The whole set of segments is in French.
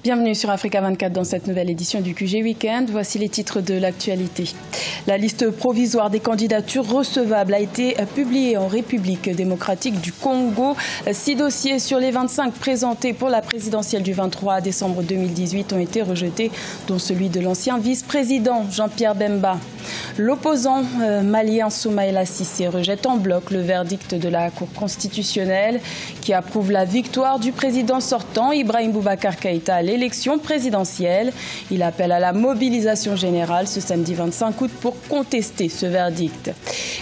Bienvenue sur Africa 24 dans cette nouvelle édition du QG Weekend. Voici les titres de l'actualité. La liste provisoire des candidatures recevables a été publiée en République démocratique du Congo. 6 dossiers sur les 25 présentés pour la présidentielle du 23 décembre 2018 ont été rejetés, dont celui de l'ancien vice-président Jean-Pierre Bemba. L'opposant malien Soumaïla Cissé rejette en bloc le verdict de la Cour constitutionnelle qui approuve la victoire du président sortant Ibrahim Boubacar Keïta à l'élection présidentielle. Il appelle à la mobilisation générale ce samedi 25 août pour contester ce verdict.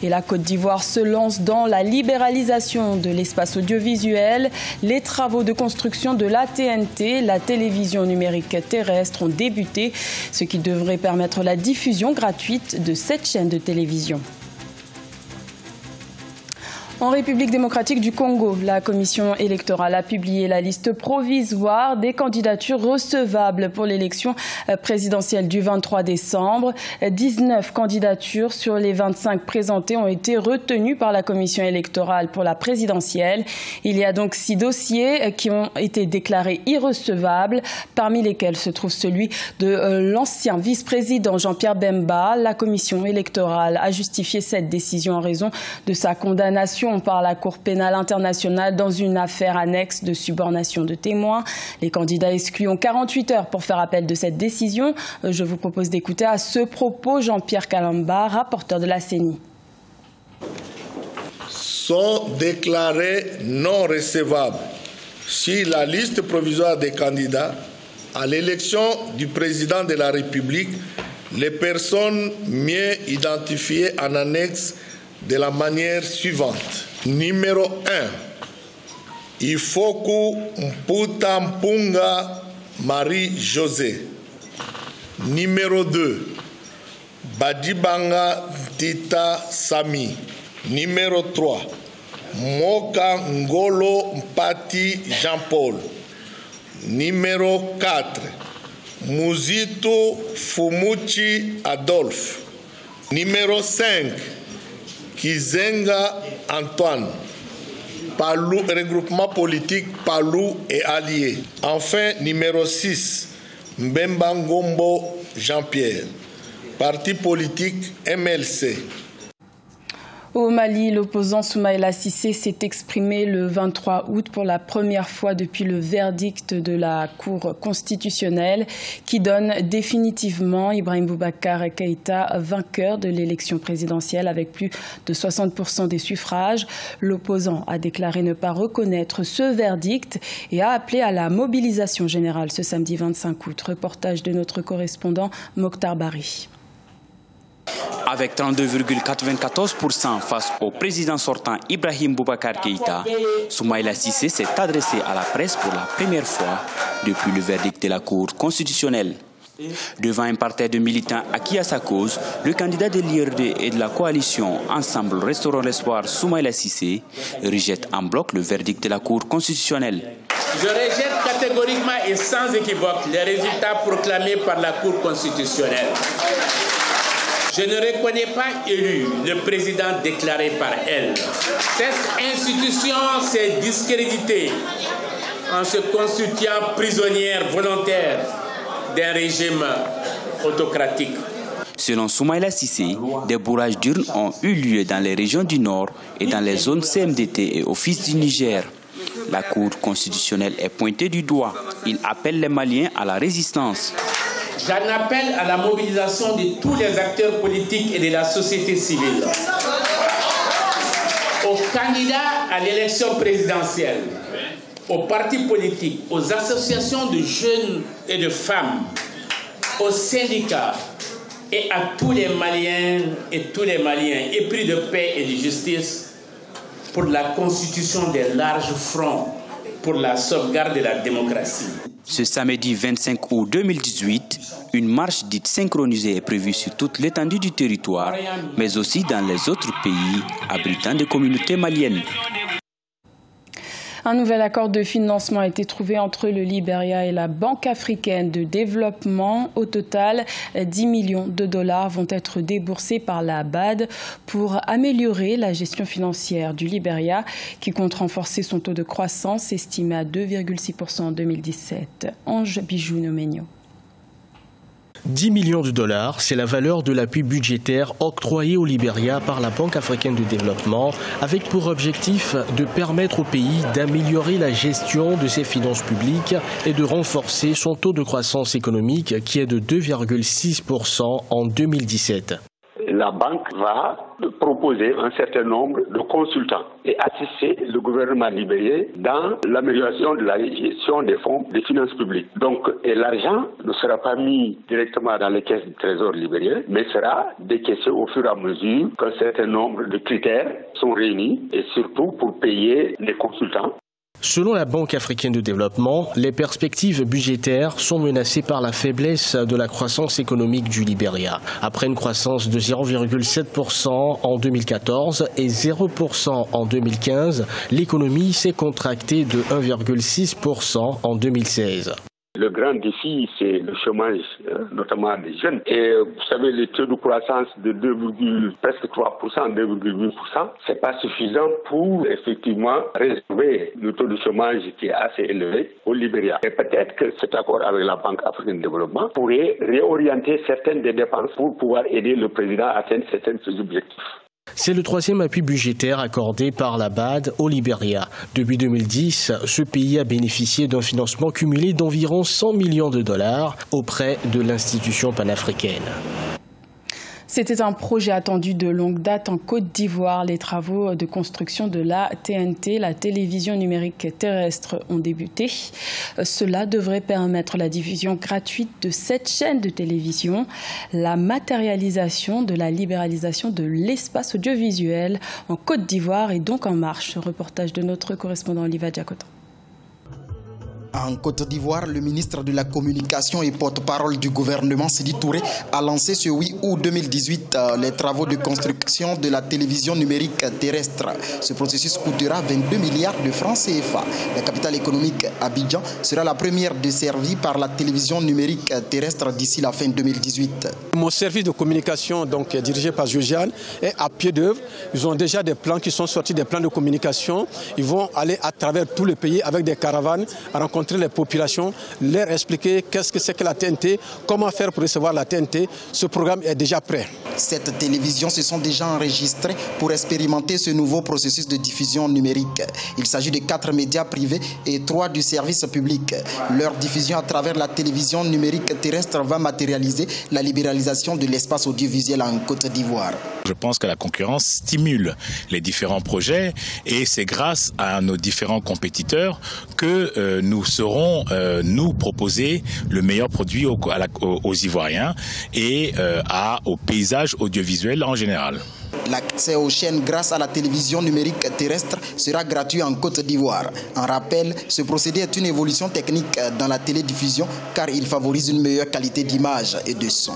Et la Côte d'Ivoire se lance dans la libéralisation de l'espace audiovisuel. Les travaux de construction de la TNT, la télévision numérique terrestre, ont débuté, ce qui devrait permettre la diffusion gratuite de cette chaîne de télévision. En République démocratique du Congo, la commission électorale a publié la liste provisoire des candidatures recevables pour l'élection présidentielle du 23 décembre. 19 candidatures sur les 25 présentées ont été retenues par la commission électorale pour la présidentielle. Il y a donc 6 dossiers qui ont été déclarés irrecevables, parmi lesquels se trouve celui de l'ancien vice-président Jean-Pierre Bemba. La commission électorale a justifié cette décision en raison de sa condamnation par la Cour pénale internationale dans une affaire annexe de subornation de témoins. Les candidats exclus ont 48 heures pour faire appel de cette décision. Je vous propose d'écouter à ce propos Jean-Pierre Kalamba, rapporteur de la CENI. Sont déclarés non recevables sur la liste provisoire des candidats à l'élection du président de la République les personnes mieux identifiées en annexe de la manière suivante. Numéro 1, Ifoku Mputampunga Marie-José. Numéro 2, Badibanga Tita Sami. Numéro 3, Moka Ngolo Mpati Jean-Paul. Numéro 4, Muzito Fumuchi Adolphe. Numéro 5, Kizenga Antoine, Palou, regroupement politique Palou et Alliés. Enfin, numéro 6, Mbemba Ngombo Jean-Pierre, parti politique MLC. Au Mali, l'opposant Soumaïla Cissé s'est exprimé le 23 août pour la première fois depuis le verdict de la Cour constitutionnelle qui donne définitivement Ibrahim Boubacar Keïta vainqueur de l'élection présidentielle avec plus de 60% des suffrages. L'opposant a déclaré ne pas reconnaître ce verdict et a appelé à la mobilisation générale ce samedi 25 août. Reportage de notre correspondant Mokhtar Bari. Avec 32,94% face au président sortant Ibrahim Boubacar Keïta, Soumaïla Cissé s'est adressé à la presse pour la première fois depuis le verdict de la Cour constitutionnelle. Devant un parterre de militants acquis à sa cause, le candidat de l'IRD et de la coalition Ensemble Restaurant l'Espoir, Soumaïla Cissé, rejette en bloc le verdict de la Cour constitutionnelle. Je rejette catégoriquement et sans équivoque les résultats proclamés par la Cour constitutionnelle. Je ne reconnais pas élu le président déclaré par elle. Cette institution s'est discréditée en se constituant prisonnière volontaire d'un régime autocratique. Selon Soumaïla Cissé, des bourrages d'urnes ont eu lieu dans les régions du Nord et dans les zones CMDT et Office du Niger. La Cour constitutionnelle est pointée du doigt. Il appelle les Maliens à la résistance. J'en appelle à la mobilisation de tous les acteurs politiques et de la société civile, aux candidats à l'élection présidentielle, aux partis politiques, aux associations de jeunes et de femmes, aux syndicats et à tous les Maliens et tous les Maliens épris de paix et de justice pour la constitution des larges fronts pour la sauvegarde de la démocratie. Ce samedi 25 août 2018, une marche dite synchronisée est prévue sur toute l'étendue du territoire, mais aussi dans les autres pays abritant des communautés maliennes. Un nouvel accord de financement a été trouvé entre le Libéria et la Banque africaine de développement. Au total, 10 millions de dollars vont être déboursés par la BAD pour améliorer la gestion financière du Libéria, qui compte renforcer son taux de croissance estimé à 2,6% en 2017. Ange Bijou-Nomenio. 10 millions de dollars, c'est la valeur de l'appui budgétaire octroyé au Libéria par la Banque africaine de développement, avec pour objectif de permettre au pays d'améliorer la gestion de ses finances publiques et de renforcer son taux de croissance économique qui est de 2,6% en 2017. La banque va proposer un certain nombre de consultants et assister le gouvernement libérien dans l'amélioration de la gestion des fonds des finances publiques. Donc, l'argent ne sera pas mis directement dans les caisses du trésor libérien, mais sera décaissé au fur et à mesure qu'un certain nombre de critères sont réunis et surtout pour payer les consultants. Selon la Banque africaine de développement, les perspectives budgétaires sont menacées par la faiblesse de la croissance économique du Libéria. Après une croissance de 0,7% en 2014 et 0% en 2015, l'économie s'est contractée de 1,6% en 2016. Le grand défi, c'est le chômage, notamment des jeunes. Et vous savez, le taux de croissance de presque 3%, 2,8%, c'est pas suffisant pour effectivement résorber le taux de chômage qui est assez élevé au Libéria. Et peut-être que cet accord avec la Banque africaine de développement pourrait réorienter certaines des dépenses pour pouvoir aider le président à atteindre certains de ses objectifs. C'est le troisième appui budgétaire accordé par la BAD au Libéria. Depuis 2010, ce pays a bénéficié d'un financement cumulé d'environ 100 millions de dollars auprès de l'institution panafricaine. C'était un projet attendu de longue date en Côte d'Ivoire. Les travaux de construction de la TNT, la télévision numérique terrestre, ont débuté. Cela devrait permettre la diffusion gratuite de 7 chaînes de télévision, la matérialisation de la libéralisation de l'espace audiovisuel en Côte d'Ivoire est donc en marche. Reportage de notre correspondant Oliva Diakoto. En Côte d'Ivoire, le ministre de la Communication et porte-parole du gouvernement, Sidi Touré, a lancé ce 8 août 2018 les travaux de construction de la télévision numérique terrestre. Ce processus coûtera 22 milliards de francs CFA. La capitale économique, Abidjan, sera la première desservie par la télévision numérique terrestre d'ici la fin 2018. Mon service de communication, donc dirigé par Josiane, est à pied d'œuvre. Ils ont déjà des plans qui sont sortis, des plans de communication. Ils vont aller à travers tout le pays avec des caravanes à rencontrer les populations, leur expliquer qu'est-ce que c'est que la TNT, comment faire pour recevoir la TNT. Ce programme est déjà prêt. Cette télévision se sont déjà enregistrées pour expérimenter ce nouveau processus de diffusion numérique. Il s'agit de 4 médias privés et 3 du service public. Leur diffusion à travers la télévision numérique terrestre va matérialiser la libéralisation de l'espace audiovisuel en Côte d'Ivoire. Je pense que la concurrence stimule les différents projets et c'est grâce à nos différents compétiteurs que nous saurons nous proposer le meilleur produit aux Ivoiriens et au paysage audiovisuel en général. L'accès aux chaînes grâce à la télévision numérique terrestre sera gratuit en Côte d'Ivoire. En rappel, ce procédé est une évolution technique dans la télédiffusion car il favorise une meilleure qualité d'image et de son.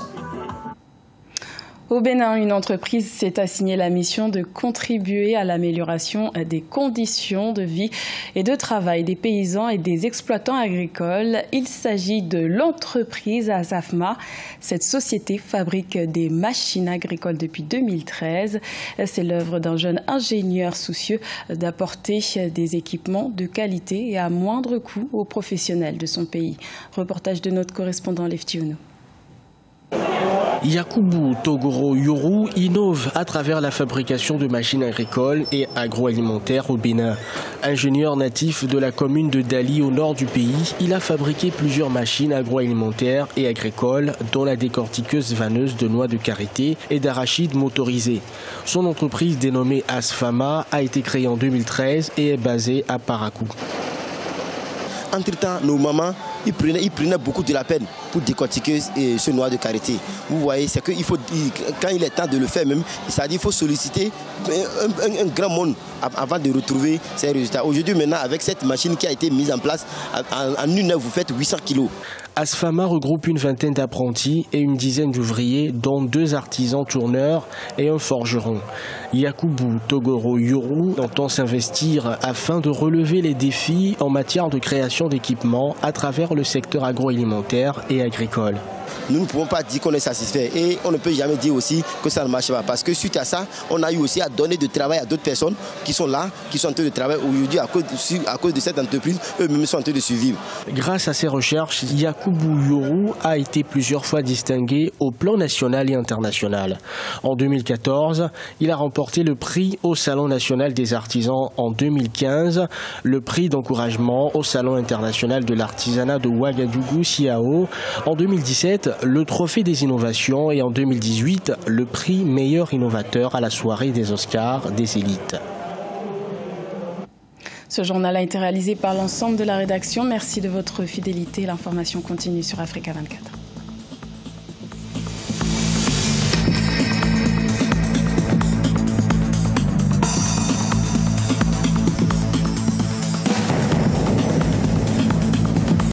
Au Bénin, une entreprise s'est assignée la mission de contribuer à l'amélioration des conditions de vie et de travail des paysans et des exploitants agricoles. Il s'agit de l'entreprise Asafma. Cette société fabrique des machines agricoles depuis 2013. C'est l'œuvre d'un jeune ingénieur soucieux d'apporter des équipements de qualité et à moindre coût aux professionnels de son pays. Reportage de notre correspondant Leftiono. Yakubu Togoro Yoru innove à travers la fabrication de machines agricoles et agroalimentaires au Bénin. Ingénieur natif de la commune de Dali au nord du pays, il a fabriqué plusieurs machines agroalimentaires et agricoles, dont la décortiqueuse vanneuse de noix de karité et d'arachides motorisées. Son entreprise dénommée Asfama a été créée en 2013 et est basée à Parakou. Entre-temps, nos mamans, ils prenaient beaucoup de la peine pour décortiquer ce noix de karité. Vous voyez, c'est qu'il faut, quand il est temps de le faire même, c'est-à-dire qu'il faut solliciter un grand monde avant de retrouver ces résultats. Aujourd'hui, maintenant, avec cette machine qui a été mise en place, en une heure, vous faites 800 kilos. Asfama regroupe une vingtaine d'apprentis et une dizaine d'ouvriers, dont 2 artisans tourneurs et un forgeron. Yakubu Togoro Yoru entend s'investir afin de relever les défis en matière de création d'équipements à travers le secteur agroalimentaire et agricole. Nous ne pouvons pas dire qu'on est satisfait et on ne peut jamais dire aussi que ça ne marche pas parce que suite à ça, on a eu aussi à donner de travail à d'autres personnes qui sont là, qui sont en train de travailler aujourd'hui à cause de cette entreprise, eux-mêmes sont en train de survivre. Grâce à ses recherches, Yakubu Yoru a été plusieurs fois distingué au plan national et international. En 2014, il a remporté le prix au Salon national des artisans en 2015, le prix d'encouragement au Salon international de l'artisanat de Ouagadougou, Siao. En 2017, le trophée des innovations et en 2018, le prix meilleur innovateur à la soirée des Oscars des élites. Ce journal a été réalisé par l'ensemble de la rédaction. Merci de votre fidélité. L'information continue sur Africa 24.